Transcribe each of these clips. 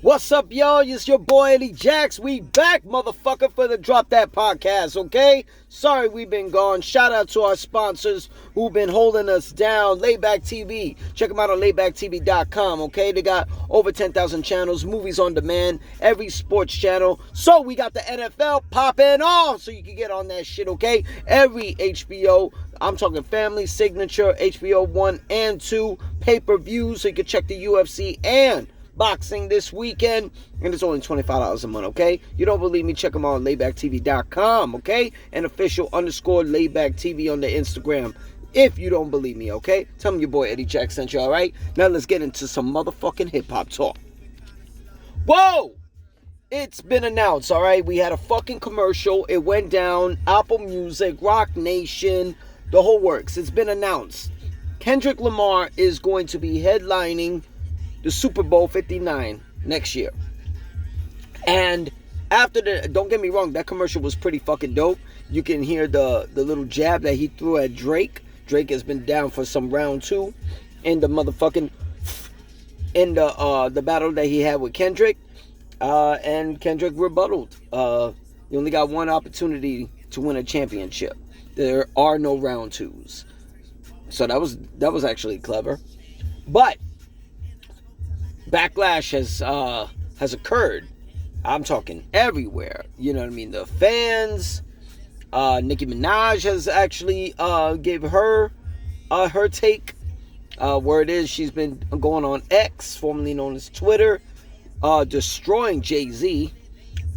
What's up, y'all? It's your boy Eddie Jax. We back, motherfucker, for the Drop That podcast, okay? Sorry we've been gone. Shout out to our sponsors who've been holding us down. Layback TV. Check them out on laybacktv.com, okay? They got over 10,000 channels, movies on demand, every sports channel. So we got the NFL popping off so you can get on that shit, okay? Every HBO, I'm talking family, signature, HBO 1 and 2, pay-per-view, so you can check the UFC and boxing this weekend, and it's only $25 a month, okay? You don't believe me? Check them out on laybacktv.com, okay? And official _layback TV on the Instagram. If you don't believe me, okay? Tell me your boy Eddie Jack sent you, alright? Now let's get into some motherfucking hip-hop talk. Whoa! It's been announced, alright? We had a fucking commercial. It went down. Apple Music, Rock Nation, the whole works. It's been announced. Kendrick Lamar is going to be headlining the Super Bowl 59 next year. And after don't get me wrong, that commercial was pretty fucking dope. You can hear the little jab that he threw at Drake. Drake has been down for some round 2 in the motherfucking the battle that he had with Kendrick. And Kendrick rebutted. You only got one opportunity to win a championship. There are no round 2s. So that was actually clever. But backlash has occurred. I'm talking everywhere. You know what I mean? The fans. Nicki Minaj has actually gave her take. Word is she's been going on X, formerly known as Twitter, destroying Jay-Z.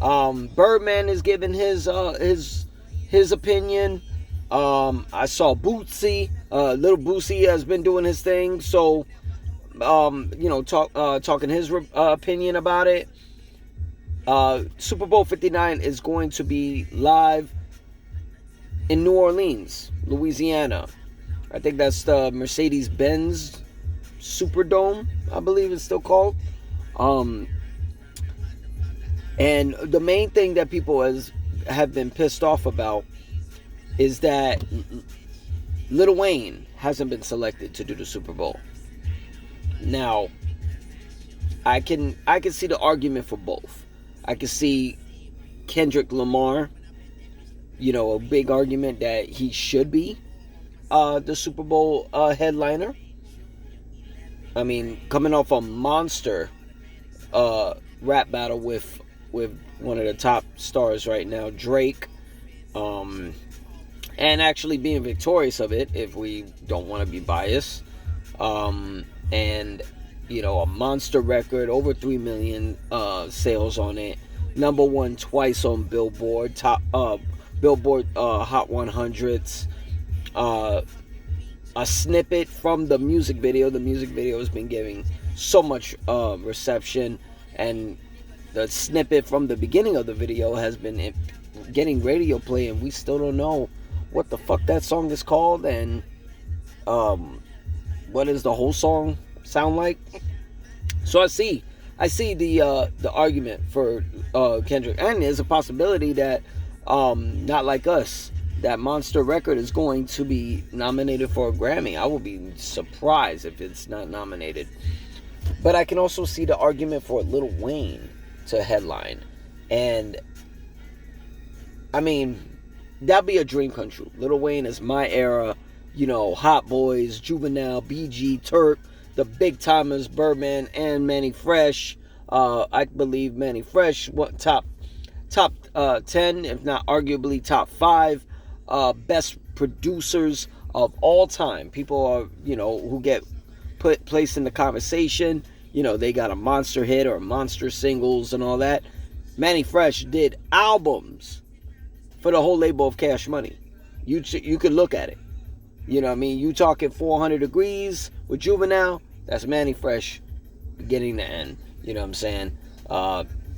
Birdman is giving his opinion. I saw Bootsy, Little Bootsy has been doing his thing. So talking his opinion about it. Super Bowl 59 is going to be live in New Orleans, Louisiana. I think that's the Mercedes-Benz Superdome, I believe it's still called. And the main thing that people have been pissed off about is that Lil Wayne hasn't been selected to do the Super Bowl. Now, I can see the argument for both. I can see Kendrick Lamar, a big argument that he should be the Super Bowl headliner. I mean, coming off a monster rap battle with one of the top stars right now, Drake, and actually being victorious of it, if we don't want to be biased. And a monster record, over 3 million sales on it, number 1 twice on Billboard Hot 100s. A snippet from the music video. The music video has been giving so much reception, and the snippet from the beginning of the video has been getting radio play, and we still don't know what the fuck that song is called, and what does the whole song sound like. So I see the argument for Kendrick, and there's a possibility that Not Like Us, that monster record, is going to be nominated for a Grammy. I will be surprised if it's not nominated. But I can also see the argument for Lil Wayne to headline, and I mean, that'd be a dream come true. Lil Wayne is my era. Hot Boys, Juvenile, BG, Turk, the Big Timers, Birdman, and Manny Fresh. I believe Manny Fresh, top 10, if not arguably top 5 best producers of all time. People are, who get placed in the conversation. They got a monster hit or monster singles and all that. Manny Fresh did albums for the whole label of Cash Money. You could look at it. You know what I mean? You talking 400 Degrees with Juvenile, that's Manny Fresh beginning to end. You know what I'm saying?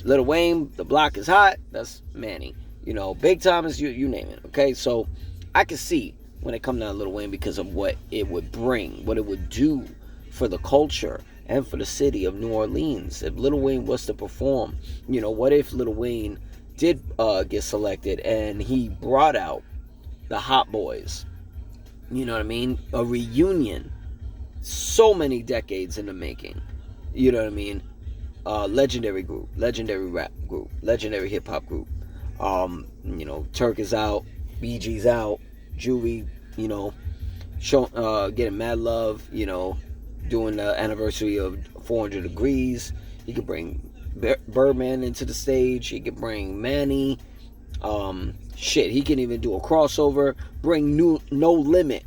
Lil Wayne, The Block Is Hot, that's Manny. Big Timers, you name it. Okay, so I can see when it comes down to Lil Wayne because of what it would bring, what it would do for the culture and for the city of New Orleans. If Lil Wayne was to perform, what if Lil Wayne did get selected and he brought out the Hot Boys? You know what I mean? A reunion. So many decades in the making. You know what I mean? legendary group, legendary rap group, legendary hip hop group. Turk is out, BG's out, Juvie, getting mad love, doing the anniversary of 400 Degrees. He could bring Birdman into the stage. He could bring Manny. He can even do a crossover. Bring No Limit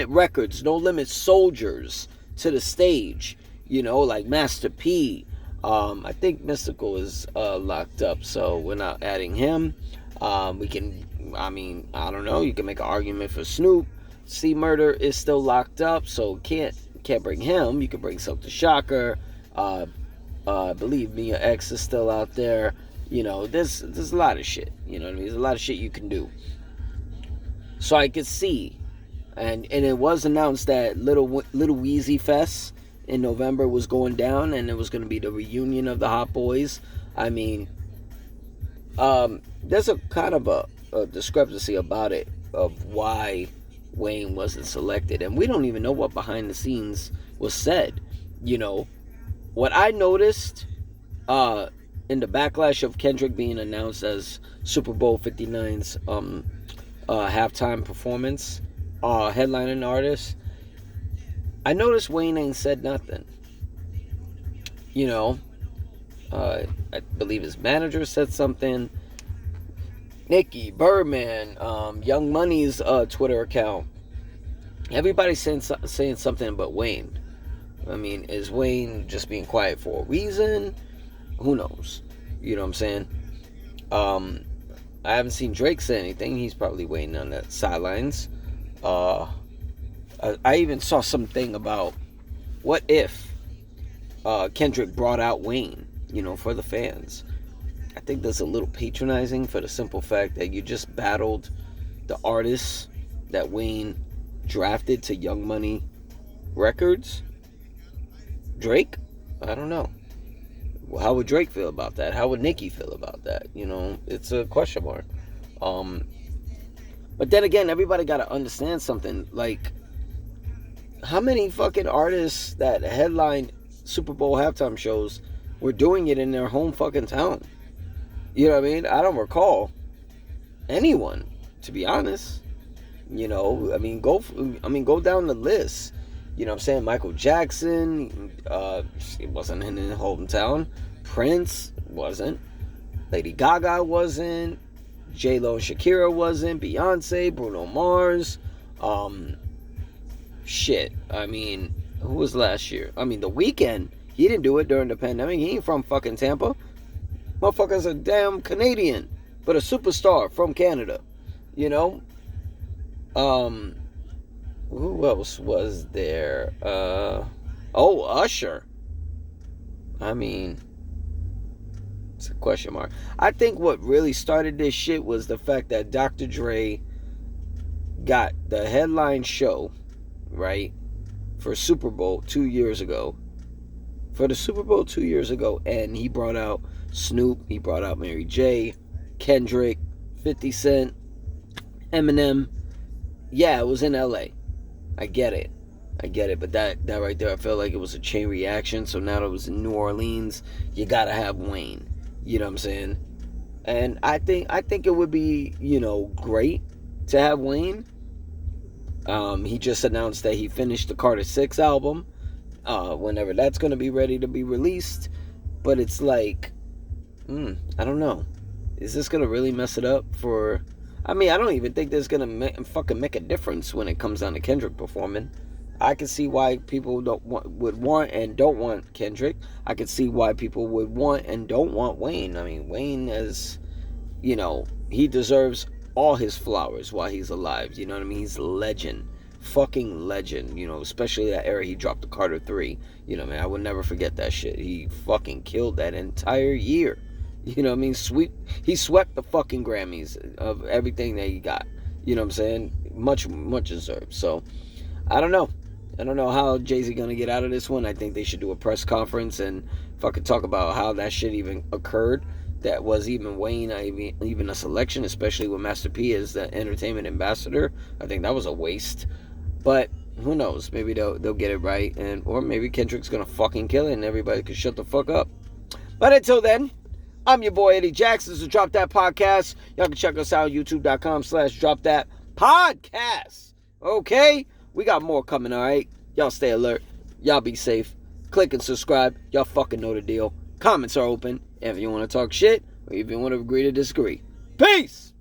Records, No Limit Soldiers to the stage. Like Master P. I think Mystical is locked up, so we're not adding him. We can, I don't know. You can make an argument for Snoop. C Murder is still locked up, so can't bring him. You can bring Silk the Shocker. I believe Mia X is still out there. There's a lot of shit. You know what I mean? There's a lot of shit you can do. So I could see, and it was announced that Little Weezy Fest in November was going down, and it was going to be the reunion of the Hot Boys. There's a kind of a discrepancy about it, of why Wayne wasn't selected, and we don't even know what behind the scenes was said. What I noticed in the backlash of Kendrick being announced as Super Bowl 59's halftime performance headlining artist, I noticed Wayne ain't said nothing. I believe his manager said something. Nicki, Birdman, Young Money's Twitter account. Everybody's saying something but Wayne. Is Wayne just being quiet for a reason? Who knows? You know what I'm saying? I haven't seen Drake say anything. He's probably waiting on the sidelines. I even saw something about what if Kendrick brought out Wayne, for the fans. I think that's a little patronizing, for the simple fact that you just battled the artists that Wayne drafted to Young Money Records. Drake? I don't know. How would Drake feel about that? How would Nicki feel about that? It's a question mark. But then again, everybody got to understand something. Like, how many fucking artists that headline Super Bowl halftime shows were doing it in their home fucking town? You know what I mean? I don't recall anyone, to be honest. Go down the list. You know what I'm saying? Michael Jackson, he wasn't in his hometown. Prince wasn't. Lady Gaga wasn't. J-Lo and Shakira wasn't. Beyonce, Bruno Mars. Who was last year? The Weeknd. He didn't do it during the pandemic. He ain't from fucking Tampa. Motherfucker's a damn Canadian, but a superstar from Canada. Who else was there? Usher. It's a question mark. I think what really started this shit was the fact that Dr. Dre got the headline show, right, for Super Bowl 2 years ago. For the Super Bowl 2 years ago, and he brought out Snoop, he brought out Mary J, Kendrick, 50 Cent, Eminem. Yeah, it was in LA. I get it, but that right there, I felt like it was a chain reaction. So now that it was in New Orleans, you gotta have Wayne. You know what I'm saying? And I think it would be, great to have Wayne. He just announced that he finished the Carter 6 album. Whenever that's gonna be ready to be released. But it's like, I don't know. Is this gonna really mess it up for? I don't even think there's gonna fucking make a difference when it comes down to Kendrick performing. I can see why people would want and don't want Kendrick. I can see why people would want and don't want Wayne. Wayne is, he deserves all his flowers while he's alive. You know what I mean? He's a legend. Fucking legend. Especially that era he dropped the Carter 3. I would never forget that shit. He fucking killed that entire year. You know what I mean? He swept the fucking Grammys of everything that he got. You know what I'm saying? Much, much deserved. So, I don't know. I don't know how Jay-Z gonna get out of this one. I think they should do a press conference and fucking talk about how that shit even occurred. That was even Wayne even a selection, especially with Master P as the entertainment ambassador. I think that was a waste. But who knows? Maybe they'll get it right, or maybe Kendrick's gonna fucking kill it, and everybody can shut the fuck up. But until then, I'm your boy Eddie Jackson. So Drop That Podcast. Y'all can check us out on YouTube.com/Drop That Podcast. Okay, we got more coming. All right, y'all stay alert. Y'all be safe. Click and subscribe. Y'all fucking know the deal. Comments are open if you want to talk shit or if you want to agree to disagree. Peace.